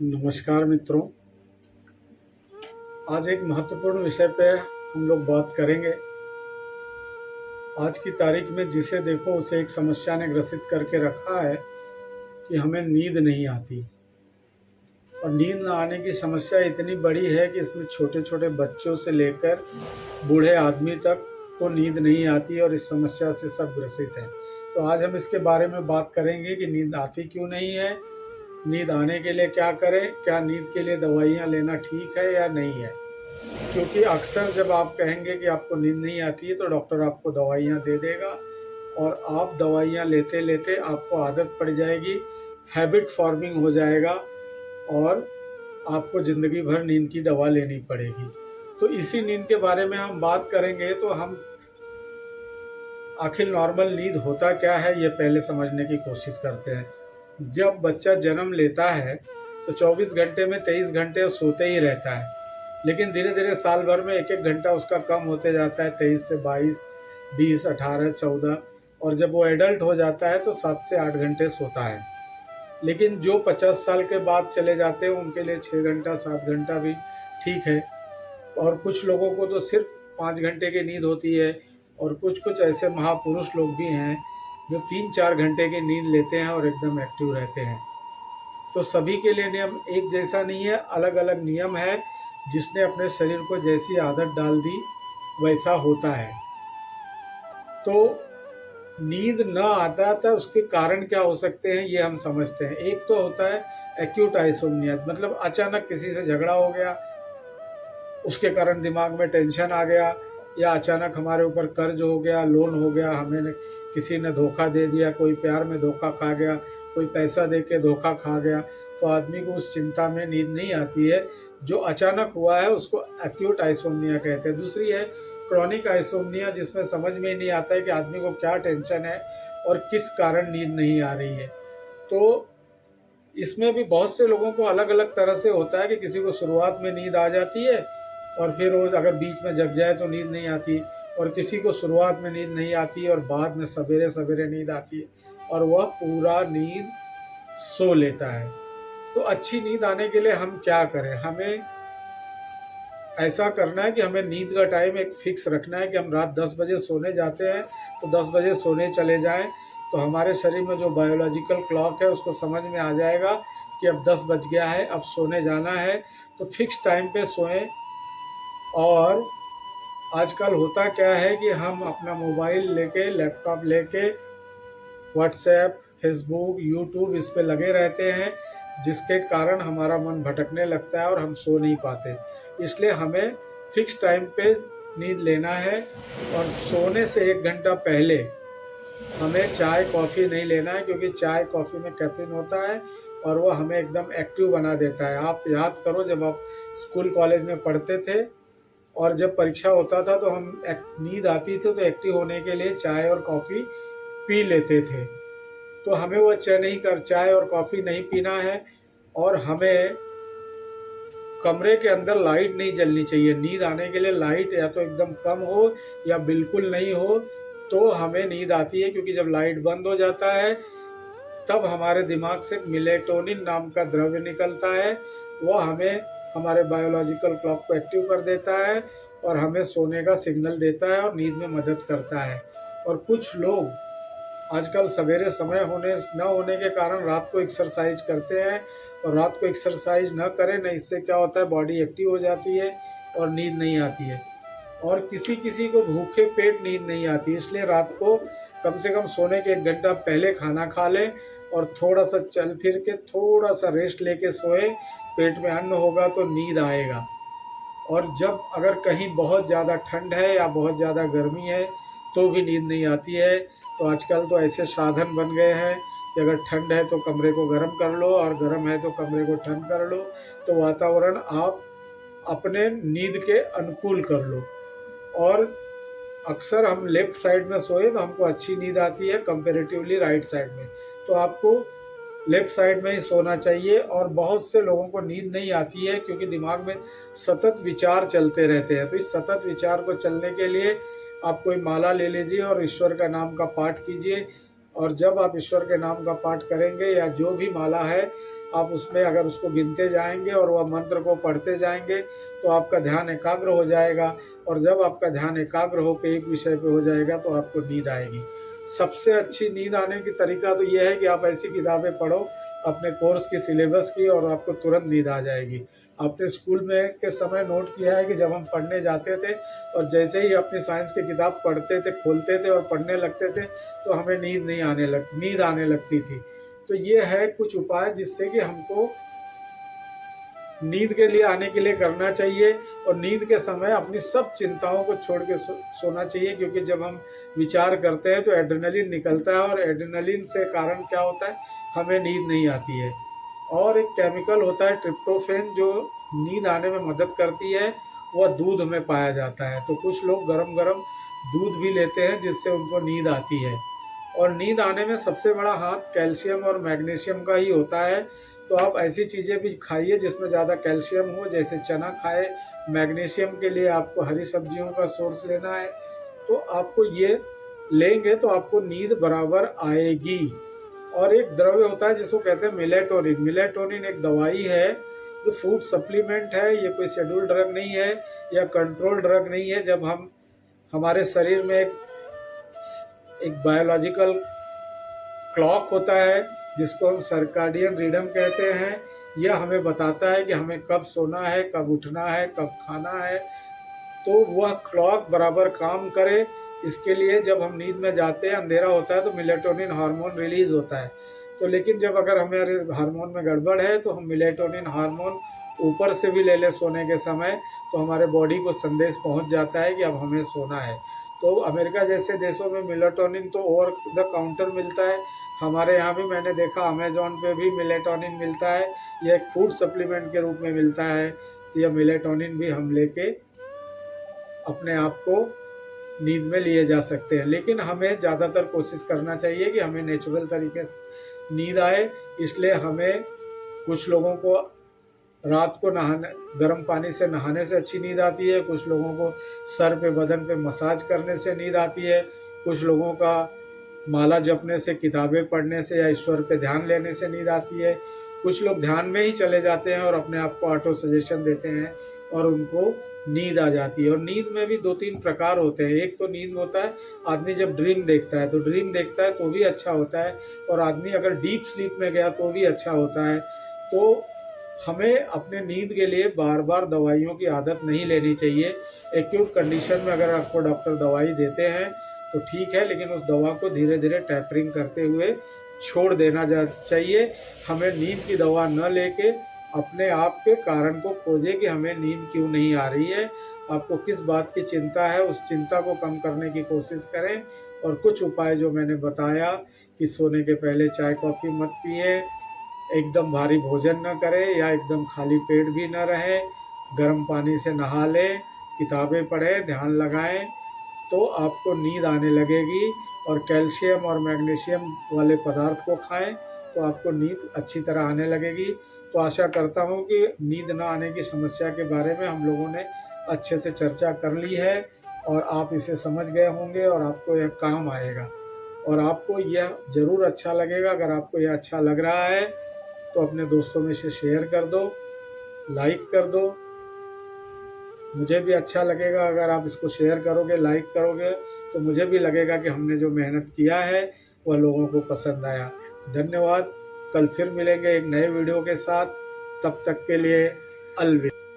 नमस्कार मित्रों। आज एक महत्वपूर्ण विषय पे हम लोग बात करेंगे। आज की तारीख में जिसे देखो उसे एक समस्या ने ग्रसित करके रखा है कि हमें नींद नहीं आती। और नींद न आने की समस्या इतनी बड़ी है कि इसमें छोटे छोटे बच्चों से लेकर बूढ़े आदमी तक को नींद नहीं आती और इस समस्या से सब ग्रसित हैं। तो आज हम इसके बारे में बात करेंगे कि नींद आती क्यों नहीं है, नींद आने के लिए क्या करें, क्या नींद के लिए दवाइयाँ लेना ठीक है या नहीं है। क्योंकि अक्सर जब आप कहेंगे कि आपको नींद नहीं आती है तो डॉक्टर आपको दवाइयाँ दे देगा और आप दवाइयाँ लेते लेते आपको आदत पड़ जाएगी, हैबिट फॉर्मिंग हो जाएगा और आपको ज़िंदगी भर नींद की दवा लेनी पड़ेगी। तो इसी नींद के बारे में हम बात करेंगे। तो हम आखिर नॉर्मल नींद होता क्या है ये पहले समझने की कोशिश करते हैं। जब बच्चा जन्म लेता है तो 24 घंटे में 23 घंटे सोते ही रहता है, लेकिन धीरे धीरे साल भर में एक एक घंटा उसका कम होते जाता है, 23 से 22, 20, 18, 14, और जब वो एडल्ट हो जाता है तो 7 से 8 घंटे सोता है। लेकिन जो 50 साल के बाद चले जाते हैं उनके लिए 6 घंटा 7 घंटा भी ठीक है, और कुछ लोगों को तो सिर्फ 5 घंटे की नींद होती है, और कुछ कुछ ऐसे महापुरुष लोग भी हैं जो 3-4 घंटे की नींद लेते हैं और एकदम एक्टिव रहते हैं। तो सभी के लिए नियम एक जैसा नहीं है, अलग अलग नियम है। जिसने अपने शरीर को जैसी आदत डाल दी वैसा होता है। तो नींद न आता था उसके कारण क्या हो सकते हैं ये हम समझते हैं। एक तो होता है एक्यूट आइसोमनिया, मतलब अचानक किसी से झगड़ा हो गया, उसके कारण दिमाग में टेंशन आ गया, या अचानक हमारे ऊपर कर्ज हो गया, लोन हो गया, हमें किसी ने धोखा दे दिया, कोई प्यार में धोखा खा गया, कोई पैसा दे के धोखा खा गया, तो आदमी को उस चिंता में नींद नहीं आती है। जो अचानक हुआ है उसको एक्यूट आइसोमनिया कहते हैं। दूसरी है क्रॉनिक आइसोमनिया, जिसमें समझ में ही नहीं आता है कि आदमी को क्या टेंशन है और किस कारण नींद नहीं आ रही है। तो इसमें भी बहुत से लोगों को अलग अलग तरह से होता है कि किसी को शुरुआत में नींद आ जाती है और फिर वो अगर बीच में जग जाए तो नींद नहीं आती, और किसी को शुरुआत में नींद नहीं आती और बाद में सवेरे सवेरे नींद आती है और वह पूरा नींद सो लेता है। तो अच्छी नींद आने के लिए हम क्या करें? हमें ऐसा करना है कि हमें नींद का टाइम एक फिक्स रखना है कि हम रात 10 बजे सोने जाते हैं तो 10 बजे सोने चले जाएं। तो हमारे शरीर में जो बायोलॉजिकल क्लॉक है उसको समझ में आ जाएगा कि अब 10 बज गया है, अब सोने जाना है। तो फिक्स टाइम पे सोएं। और आजकल होता क्या है कि हम अपना मोबाइल लेके, लैपटॉप लेके व्हाट्सएप, फेसबुक, यूट्यूब इस पे लगे रहते हैं, जिसके कारण हमारा मन भटकने लगता है और हम सो नहीं पाते। इसलिए हमें फिक्स टाइम पे नींद लेना है, और सोने से 1 घंटा पहले हमें चाय कॉफ़ी नहीं लेना है, क्योंकि चाय कॉफ़ी में कैफीन होता है और वो हमें एकदम एक्टिव बना देता है। आप याद करो, जब आप स्कूल कॉलेज में पढ़ते थे और जब परीक्षा होता था तो हम नींद आती थी तो एक्टिव होने के लिए चाय और कॉफ़ी पी लेते थे। तो हमें वो चाय और कॉफ़ी नहीं पीना है, और हमें कमरे के अंदर लाइट नहीं जलनी चाहिए। नींद आने के लिए लाइट या तो एकदम कम हो या बिल्कुल नहीं हो तो हमें नींद आती है, क्योंकि जब लाइट बंद हो जाता है तब हमारे दिमाग से मेलेटोनिन नाम का द्रव्य निकलता है। वो हमें हमारे बायोलॉजिकल क्लॉक को एक्टिव कर देता है और हमें सोने का सिग्नल देता है और नींद में मदद करता है। और कुछ लोग आजकल सवेरे समय न होने के कारण रात को एक्सरसाइज करते हैं, और रात को एक्सरसाइज न करें न, इससे क्या होता है बॉडी एक्टिव हो जाती है और नींद नहीं आती है। और किसी किसी को भूखे पेट नींद नहीं आती, इसलिए रात को कम से कम सोने के 1 घंटा पहले खाना खा लें और थोड़ा सा चल फिर के थोड़ा सा रेस्ट लेके सोए। पेट में अन्न होगा तो नींद आएगा। और जब अगर कहीं बहुत ज़्यादा ठंड है या बहुत ज़्यादा गर्मी है तो भी नींद नहीं आती है। तो आजकल तो ऐसे साधन बन गए हैं कि अगर ठंड है तो कमरे को गर्म कर लो और गर्म है तो कमरे को ठंड कर लो। तो वातावरण आप अपने नींद के अनुकूल कर लो। और अक्सर हम लेफ्ट साइड में सोए तो हमको अच्छी नींद आती है कंपैरेटिवली राइट साइड में। तो आपको लेफ्ट साइड में ही सोना चाहिए। और बहुत से लोगों को नींद नहीं आती है क्योंकि दिमाग में सतत विचार चलते रहते हैं। तो इस सतत विचार को चलने के लिए आप कोई माला ले लीजिए और ईश्वर का नाम का पाठ कीजिए। और जब आप ईश्वर के नाम का पाठ करेंगे या जो भी माला है आप उसमें अगर उसको गिनते जाएंगे और वह मंत्र को पढ़ते जाएंगे तो आपका ध्यान एकाग्र हो जाएगा, और जब आपका ध्यान एकाग्र होकर एक विषय पे हो जाएगा तो आपको नींद आएगी। सबसे अच्छी नींद आने की तरीका तो यह है कि आप ऐसी किताबें पढ़ो अपने कोर्स की सिलेबस की, और आपको तुरंत नींद आ जाएगी। आपने स्कूल में के समय नोट किया है कि जब हम पढ़ने जाते थे और जैसे ही अपनी साइंस की किताब पढ़ते थे, खोलते थे और पढ़ने लगते थे तो हमें नींद आने लगती थी। तो ये है कुछ उपाय जिससे कि हमको नींद के लिए आने के लिए करना चाहिए, और नींद के समय अपनी सब चिंताओं को छोड़ के सोना चाहिए, क्योंकि जब हम विचार करते हैं तो एड्रेनलिन निकलता है, और एड्रेनलिन से कारण क्या होता है, हमें नींद नहीं आती है। और एक केमिकल होता है ट्रिप्टोफैन जो नींद आने में मदद करती है, वह दूध में पाया जाता है। तो कुछ लोग गरम गरम दूध भी लेते हैं जिससे उनको नींद आती है। और नींद आने में सबसे बड़ा हाथ कैल्शियम और मैग्नीशियम का ही होता है। तो आप ऐसी चीज़ें भी खाइए जिसमें ज़्यादा कैल्शियम हो, जैसे चना खाए। मैग्नीशियम के लिए आपको हरी सब्जियों का सोर्स लेना है, तो आपको ये लेंगे तो आपको नींद बराबर आएगी। और एक द्रव्य होता है जिसको कहते हैं मिलेटोनिन। मिलेटोनिन एक दवाई है जो फूड सप्लीमेंट है, ये कोई शेड्यूल ड्रग नहीं है या कंट्रोल ड्रग नहीं है। जब हम हमारे शरीर में एक बायोलॉजिकल क्लॉक होता है जिसको हम सर्काडियन रिदम कहते हैं, यह हमें बताता है कि हमें कब सोना है, कब उठना है, कब खाना है। तो वह क्लॉक बराबर काम करे, इसके लिए जब हम नींद में जाते हैं, अंधेरा होता है तो मेलेटोनिन हार्मोन रिलीज होता है। तो लेकिन जब अगर हमारे हार्मोन में गड़बड़ है तो हम मेलेटोनिन हार्मोन ऊपर से भी ले लें सोने के समय, तो हमारे बॉडी को संदेश पहुंच जाता है कि अब हमें सोना है। तो अमेरिका जैसे देशों में मेलेटोनिन तो ओवर द काउंटर मिलता है। हमारे यहाँ भी मैंने देखा अमेजोन पे भी मेलेटोनिन मिलता है, यह एक फूड सप्लीमेंट के रूप में मिलता है। तो यह मेलेटोनिन भी हम लेके अपने आप को नींद में लिए जा सकते हैं। लेकिन हमें ज़्यादातर कोशिश करना चाहिए कि हमें नेचुरल तरीके से नींद आए। इसलिए हमें, कुछ लोगों को रात को गर्म पानी से नहाने से अच्छी नींद आती है, कुछ लोगों को सर पे बदन पे मसाज करने से नींद आती है, कुछ लोगों का माला जपने से, किताबें पढ़ने से या ईश्वर पे ध्यान लेने से नींद आती है। कुछ लोग ध्यान में ही चले जाते हैं और अपने आप को ऑटो सजेशन देते हैं और उनको नींद आ जाती है। और नींद में भी 2-3 प्रकार होते हैं। एक तो नींद होता है आदमी जब ड्रीम देखता है, तो ड्रीम देखता है तो भी अच्छा होता है, और आदमी अगर डीप स्लीप में गया तो भी अच्छा होता है। तो हमें अपने नींद के लिए बार बार दवाइयों की आदत नहीं लेनी चाहिए। एक्यूट कंडीशन में अगर आपको डॉक्टर दवाई देते हैं तो ठीक है, लेकिन उस दवा को धीरे धीरे टैपरिंग करते हुए छोड़ देना चाहिए। हमें नींद की दवा न लेके अपने आप के कारण को खोजें कि हमें नींद क्यों नहीं आ रही है, आपको किस बात की चिंता है, उस चिंता को कम करने की कोशिश करें। और कुछ उपाय जो मैंने बताया कि सोने के पहले चाय कॉफ़ी मत पिए, एकदम भारी भोजन न करें या एकदम खाली पेट भी न रहें, गर्म पानी से नहा लें, किताबें पढ़ें, ध्यान लगाएं, तो आपको नींद आने लगेगी। और कैल्शियम और मैग्नीशियम वाले पदार्थ को खाएं तो आपको नींद अच्छी तरह आने लगेगी। तो आशा करता हूं कि नींद न आने की समस्या के बारे में हम लोगों ने अच्छे से चर्चा कर ली है और आप इसे समझ गए होंगे और आपको यह काम आएगा और आपको यह ज़रूर अच्छा लगेगा। अगर आपको यह अच्छा लग रहा है तो अपने दोस्तों में से शेयर कर दो, लाइक कर दो। मुझे भी अच्छा लगेगा अगर आप इसको शेयर करोगे, लाइक करोगे, तो मुझे भी लगेगा कि हमने जो मेहनत किया है वह लोगों को पसंद आया। धन्यवाद। कल फिर मिलेंगे एक नए वीडियो के साथ। तब तक के लिए अलविदा।